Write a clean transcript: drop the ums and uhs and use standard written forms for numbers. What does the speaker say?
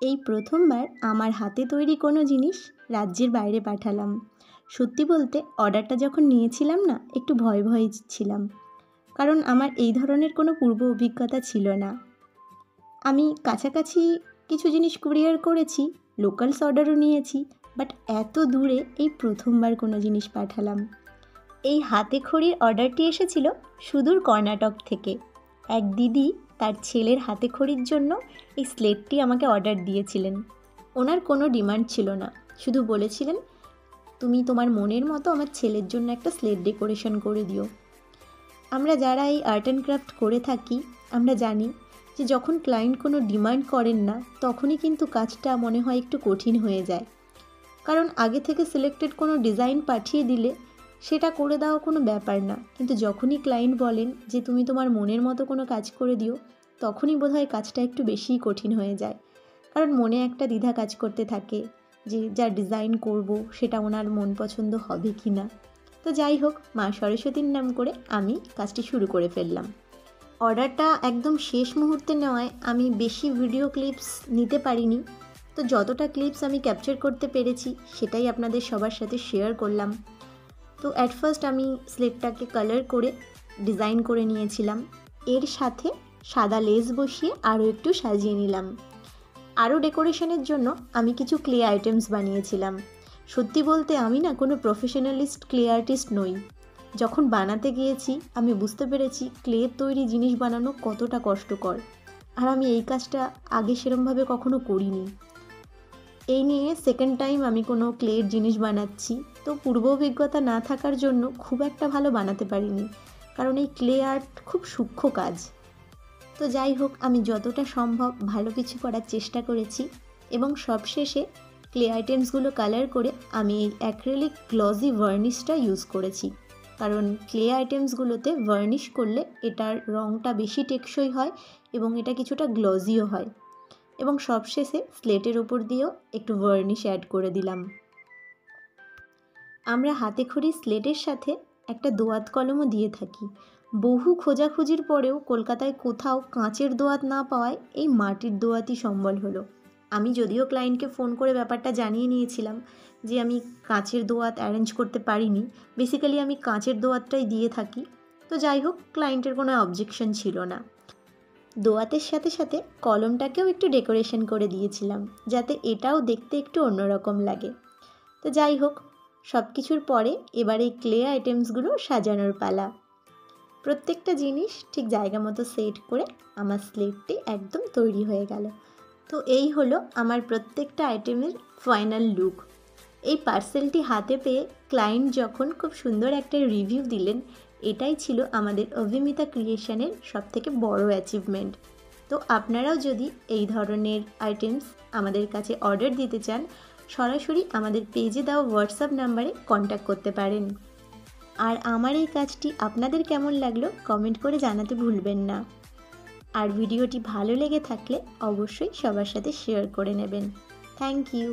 এই প্রথমবার আমার হাতে তৈরি কোনো জিনিস রাজ্যের বাইরে পাঠালাম। সত্যি বলতে অর্ডারটা যখন নিয়েছিলাম না, একটু ভয় ভয়ে ছিলাম, কারণ আমার এই ধরনের কোনো পূর্ব অভিজ্ঞতা ছিল না। আমি কাছাকাছি কিছু জিনিস কুরিয়ার করেছি, লোকালস অর্ডারও নিয়েছি, বাট এত দূরে এই প্রথমবার কোনো জিনিস পাঠালাম। এই হাতে খড়ির অর্ডারটি এসেছিল সুদূর কর্ণাটক থেকে। এক দিদি তার ছেলের হাতে খড়ির জন্য এই স্লেটটি আমাকে অর্ডার দিয়েছিলেন। ওনার কোনো ডিমান্ড ছিল না, শুধু বলেছিলেন তুমি তোমার মনের মতো আমার ছেলের জন্য একটা স্লেট ডেকোরেশন করে দিও। আমরা যারা এই আর্ট অ্যান্ড ক্রাফট করে থাকি, আমরা জানি যে যখন ক্লায়েন্ট কোনো ডিমান্ড করেন না, তখনই কিন্তু কাজটা মনে হয় একটু কঠিন হয়ে যায়। কারণ আগে থেকে সিলেক্টেড কোনো ডিজাইন পাঠিয়ে দিলে সেটা করে দেওয়া কোনো ব্যাপার না, কিন্তু যখনই ক্লায়েন্ট বলেন যে তুমি তোমার মনের মতো কোনো কাজ করে দিও, তখনই বোধহয় কাজটা একটু বেশিই কঠিন হয়ে যায়। কারণ মনে একটা দ্বিধা কাজ করতে থাকে যে যা ডিজাইন করব সেটা ওনার মন পছন্দ হবে কি না। তো যাই হোক, মা সরস্বতীর নাম করে আমি কাজটি শুরু করে ফেললাম। অর্ডারটা একদম শেষ মুহূর্তে নেওয়ায় আমি বেশি ভিডিও ক্লিপস নিতে পারিনি, তো যতটা ক্লিপস আমি ক্যাপচার করতে পেরেছি সেটাই আপনাদের সবার সাথে শেয়ার করলাম। তো অ্যাট ফার্স্ট আমি স্লেটটাকে কালার করে ডিজাইন করে নিয়েছিলাম, এর সাথে সাদা লেস বসিয়ে আরও একটু সাজিয়ে নিলাম। আরও ডেকোরেশনের জন্য আমি কিছু ক্লে আইটেমস বানিয়েছিলাম। সত্যি বলতে আমি না কোনো প্রফেশনালিস্ট ক্লে আর্টিস্ট নই। যখন বানাতে গিয়েছি আমি বুঝতে পেরেছি ক্লের তৈরি জিনিস বানানো কতটা কষ্টকর, আর আমি এই কাজটা আগে সেরমভাবে কখনো করিনি। এই নিয়ে সেকেন্ড টাইম আমি কোনো ক্লের জিনিস বানাচ্ছি, তো পূর্ব অভিজ্ঞতা না থাকার জন্য খুব একটা ভালো বানাতে পারিনি, কারণ এই ক্লে আর্ট খুব সূক্ষ্ম কাজ। তো যাই হোক, আমি যতটা সম্ভব ভালো কিছু করার চেষ্টা করেছি, এবং সবশেষে ক্লে আইটেমসগুলো কালার করে আমি এই অ্যাক্রিলিক গ্লসি ভার্নিশটা ইউজ করেছি, কারণ ক্লে আইটেমসগুলোতে ভার্নিশ করলে এটার রঙটা বেশি টেকসই হয় এবং এটা কিছুটা গ্লসিও হয়। এবং সবশেষে স্লেটের ওপর দিয়েও একটু ভার্নিশ অ্যাড করে দিলাম। আমরা হাতে খড়ি স্লেটের সাথে একটা দোয়াত কলমও দিয়ে থাকি। বহু খোঁজাখুঁজির পরেও কলকাতায় কোথাও কাঁচের দোয়াত না পাওয়ায় এই মাটির দোয়াতই সম্বল হলো। আমি যদিও ক্লায়েন্টকে ফোন করে ব্যাপারটা জানিয়ে নিয়েছিলাম যে আমি কাঁচের দোয়াত অ্যারেঞ্জ করতে পারিনি, বেসিক্যালি আমি কাঁচের দোয়াতটাই দিয়ে থাকি। তো যাই হোক, ক্লায়েন্টের কোনো অবজেকশন ছিল না। দোয়াতের সাথে সাথে কলমটাকেও একটু ডেকোরেশন করে দিয়েছিলাম, যাতে এটাও দেখতে একটু অন্যরকম লাগে। তো যাই হোক, সব কিছুর পরে এবার এই ক্লে আইটেমসগুলো সাজানোর পালা। প্রত্যেকটা জিনিস ঠিক জায়গা মতো সেট করে আমার স্লেটটি একদম তৈরি হয়ে গেল। তো এই হলো আমার প্রত্যেকটা আইটেমের ফাইনাল লুক। এই পার্সেলটি হাতে পেয়ে ক্লায়েন্ট যখন খুব সুন্দর একটা রিভিউ দিলেন, এটাই ছিল আমাদের অভিমিতা ক্রিয়েশনের সবথেকে বড় অ্যাচিভমেন্ট। তো আপনারাও যদি এই ধরনের আইটেমস আমাদের কাছে অর্ডার দিতে চান, সরাসরি আমাদের পেজে দেওয়া হোয়াটসঅ্যাপ নাম্বারে কন্ট্যাক্ট করতে পারেন। আর আমার এই কাজটি আপনাদের কেমন লাগলো কমেন্ট করে জানাতে ভুলবেন না। আর ভিডিওটি ভালো লেগে থাকলে অবশ্যই সবার সাথে শেয়ার করে নেবেন। Thank you.